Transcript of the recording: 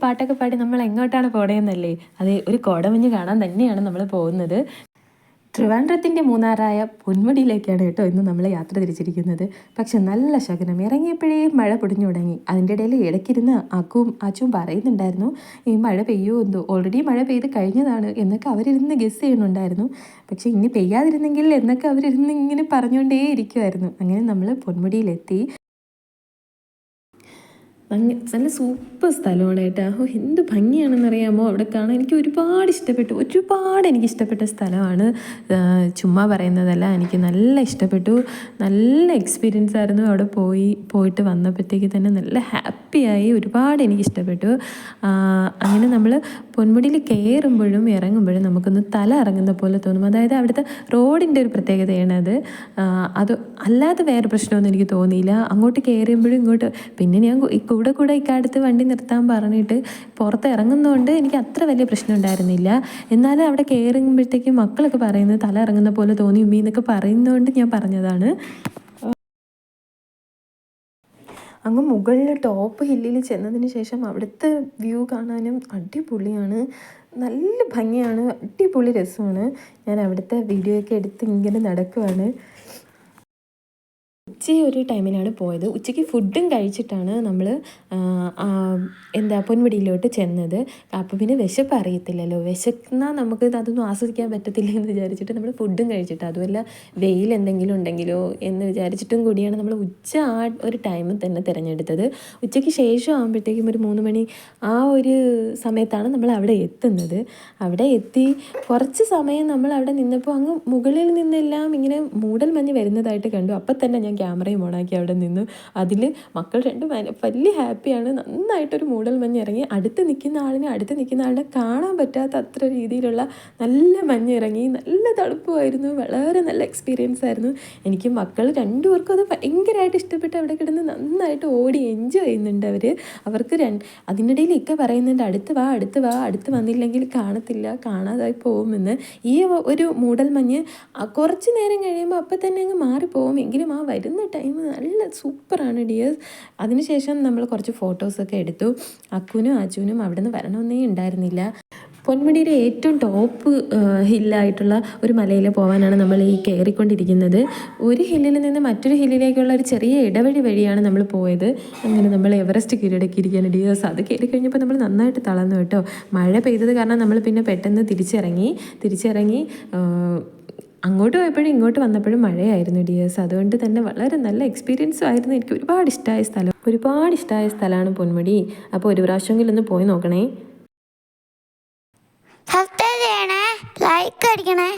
പാട്ടൊക്കെ പാടി നമ്മൾ എങ്ങോട്ടാണ് പോകണമെന്നല്ലേ? അതെ, ഒരു കോടമഞ്ഞ് കാണാൻ തന്നെയാണ് നമ്മൾ പോകുന്നത്. ട്രിവാൻഡ്രത്തിൻ്റെ മൂന്നാറായ പൊന്മുടിയിലേക്കാണ് കേട്ടോ ഇന്ന് നമ്മൾ യാത്ര തിരിച്ചിരിക്കുന്നത്. പക്ഷെ നല്ല ശകുനം, ഇറങ്ങിയപ്പോഴേ മഴ പൊടിഞ്ഞു തുടങ്ങി. അതിൻ്റെ ഇടയിൽ ഇടയ്ക്കിരുന്ന് അച്ചും പറയുന്നുണ്ടായിരുന്നു ഈ മഴ പെയ്യുമോ എന്തോ, ഓൾറെഡി മഴ പെയ്ത് കഴിഞ്ഞതാണ് എന്നൊക്കെ അവരിരുന്ന് ഗസ് ചെയ്യുന്നുണ്ടായിരുന്നു. പക്ഷെ ഇനി പെയ്യാതിരുന്നെങ്കിൽ എന്നൊക്കെ അവരിരുന്ന് ഇങ്ങനെ പറഞ്ഞുകൊണ്ടേ ഇരിക്കുമായിരുന്നു. അങ്ങനെ നമ്മൾ പൊന്മുടിയിലെത്തി. നല്ല സൂപ്പർ സ്ഥലമാണ് കേട്ടോ. എന്ത് ഭംഗിയാണെന്നറിയാമോ അവിടെ കാണാൻ. എനിക്ക് ഒരുപാട് ഇഷ്ടപ്പെട്ട സ്ഥലമാണ്. ചുമ്മാ പറയുന്നതല്ല, എനിക്ക് നല്ല ഇഷ്ടപ്പെട്ടു. നല്ല എക്സ്പീരിയൻസ് ആയിരുന്നു. അവിടെ പോയിട്ട് വന്നപ്പോഴത്തേക്ക് തന്നെ നല്ല ഹാപ്പിയായി. ഒരുപാട് എനിക്കിഷ്ടപ്പെട്ടു. അങ്ങനെ നമ്മൾ പൊന്മുടിയിൽ കയറുമ്പോഴും ഇറങ്ങുമ്പോഴും നമുക്കൊന്ന് തല ഇറങ്ങുന്ന പോലെ തോന്നും. അതായത് അവിടുത്തെ റോഡിൻ്റെ ഒരു പ്രത്യേകതയാണ് അത്. അല്ലാതെ വേറെ പ്രശ്നമൊന്നും എനിക്ക് തോന്നിയില്ല. അങ്ങോട്ട് കയറുമ്പോഴും ഇങ്ങോട്ട് പിന്നെ ഞാൻ കൂടെ ഇക്കാലത്ത് വണ്ടി നിർത്താൻ പറഞ്ഞിട്ട് പുറത്ത് ഇറങ്ങുന്നതുകൊണ്ട് എനിക്ക് അത്ര വലിയ പ്രശ്നം ഉണ്ടായിരുന്നില്ല. എന്നാലും അവിടെ കയറുമ്പോഴത്തേക്കും മക്കളൊക്കെ പറയുന്നത് തല ഇറങ്ങുന്ന പോലെ തോന്നി ഉമ്മി എന്നൊക്കെ പറയുന്നതുകൊണ്ട് ഞാൻ പറഞ്ഞതാണ്. അങ്ങ് മുകളിൽ ടോപ്പ് ഹില്ലിൽ ചെന്നതിന് ശേഷം അവിടുത്തെ വ്യൂ കാണാനും അടിപൊളിയാണ്. നല്ല ഭംഗിയാണ്, അടിപൊളി രസമാണ്. ഞാൻ അവിടുത്തെ വീഡിയോ ഒക്കെ എടുത്ത് ഇങ്ങനെ നടക്കുവാണ്. ഒരു ടൈമിനാണ് പോയത്. ഉച്ചയ്ക്ക് ഫുഡും കഴിച്ചിട്ടാണ് നമ്മൾ പൊന്മുടിയിലോട്ട് ചെന്നത്. അപ്പോൾ പിന്നെ വിശപ്പ് അറിയത്തില്ലല്ലോ, വിശന്നാൽ നമുക്ക് അതൊന്നും ആസ്വദിക്കാൻ പറ്റത്തില്ല എന്ന് വിചാരിച്ചിട്ട് നമ്മൾ ഫുഡും കഴിച്ചിട്ട്, അതുമല്ല വെയിൽ എന്തെങ്കിലും ഉണ്ടെങ്കിലോ എന്ന് വിചാരിച്ചിട്ടും കൂടിയാണ് നമ്മൾ ഒരു ടൈമിൽ തന്നെ തിരഞ്ഞെടുത്തത്. ഉച്ചയ്ക്ക് ശേഷം ആകുമ്പോഴത്തേക്കും ഒരു 3 മണി ആ ഒരു സമയത്താണ് നമ്മൾ അവിടെ എത്തുന്നത്. അവിടെ എത്തി കുറച്ച് സമയം നമ്മൾ അവിടെ നിന്നപ്പോൾ അങ്ങ് മുകളിൽ നിന്നെല്ലാം ഇങ്ങനെ മൂടൽ മഞ്ഞ് വരുന്നതായിട്ട് കണ്ടു. അപ്പം തന്നെ ഞാൻ ക്യാമറയും ഓണാക്കി അവിടെ നിന്നു. അതിൽ മക്കൾ രണ്ടും വലിയ ഹാപ്പിയാണ്. നന്നായിട്ടൊരു മൂടൽ മഞ്ഞ് ഇറങ്ങി. അടുത്ത് നിൽക്കുന്ന ആളിനെ കാണാൻ പറ്റാത്ത അത്ര രീതിയിലുള്ള നല്ല മഞ്ഞ് ഇറങ്ങി. നല്ല തണുപ്പുമായിരുന്നു. വളരെ നല്ല എക്സ്പീരിയൻസ് ആയിരുന്നു. എനിക്ക് മക്കൾ രണ്ടുപേർക്കും അത് ഭയങ്കരമായിട്ട് ഇഷ്ടപ്പെട്ട് അവിടെ കിടന്ന് നന്നായിട്ട് ഓടി എൻജോയ് ചെയ്യുന്നുണ്ട് അവർക്ക്. അതിനിടയിൽ ഇക്ക പറയുന്നുണ്ട് അടുത്ത് വന്നില്ലെങ്കിൽ കാണാതായി പോകുമെന്ന്. ഈ ഒരു മൂടൽ മഞ്ഞ് കുറച്ച് നേരം കഴിയുമ്പോൾ അപ്പം തന്നെ അങ്ങ് മാറിപ്പോകും. എങ്കിലും ആ വരുന്ന ടൈം നല്ല സൂപ്പറാണ് ഡിയേഴ്സ്. അതിനുശേഷം നമ്മൾ കുറച്ച് ഫോട്ടോസൊക്കെ എടുത്തു. അക്കുനും അച്ചുവിനും അവിടെ നിന്ന് വരണമെന്നേ ഉണ്ടായിരുന്നില്ല. പൊന്മുടിയുടെ ഏറ്റവും ടോപ്പ് ഹില്ലായിട്ടുള്ള ഒരു മലയിൽ പോകാനാണ് നമ്മൾ ഈ കയറിക്കൊണ്ടിരിക്കുന്നത്. ഒരു ഹില്ലിൽ നിന്ന് മറ്റൊരു ഹില്ലിലേക്കുള്ള ഒരു ചെറിയ ഇടവഴി വഴിയാണ് നമ്മൾ പോയത്. അങ്ങനെ നമ്മൾ എവറസ്റ്റ് കീഴടക്കിയിരിക്കുകയാണ് ഡിയേഴ്സ്. അത് കയറി കഴിഞ്ഞപ്പോൾ നമ്മൾ നന്നായിട്ട് തളർന്നു കേട്ടോ. മഴ പെയ്തത് കാരണം നമ്മൾ പിന്നെ പെട്ടെന്ന് തിരിച്ചിറങ്ങി അങ്ങോട്ട് പോയപ്പോഴും ഇങ്ങോട്ട് വന്നപ്പോഴും മഴയായിരുന്നു ഡിയേഴ്സ്. അതുകൊണ്ട് തന്നെ വളരെ നല്ല എക്സ്പീരിയൻസും ആയിരുന്നു. എനിക്ക് ഒരുപാട് ഇഷ്ടമായ സ്ഥലമാണ് പൊന്മുടി. അപ്പോൾ ഒരു പ്രാവശ്യമെങ്കിലും ഒന്ന് പോയി നോക്കണേ. സബ്സ്ക്രൈബ് ചെയ്യണേ, ലൈക്ക് അടിക്കണേ.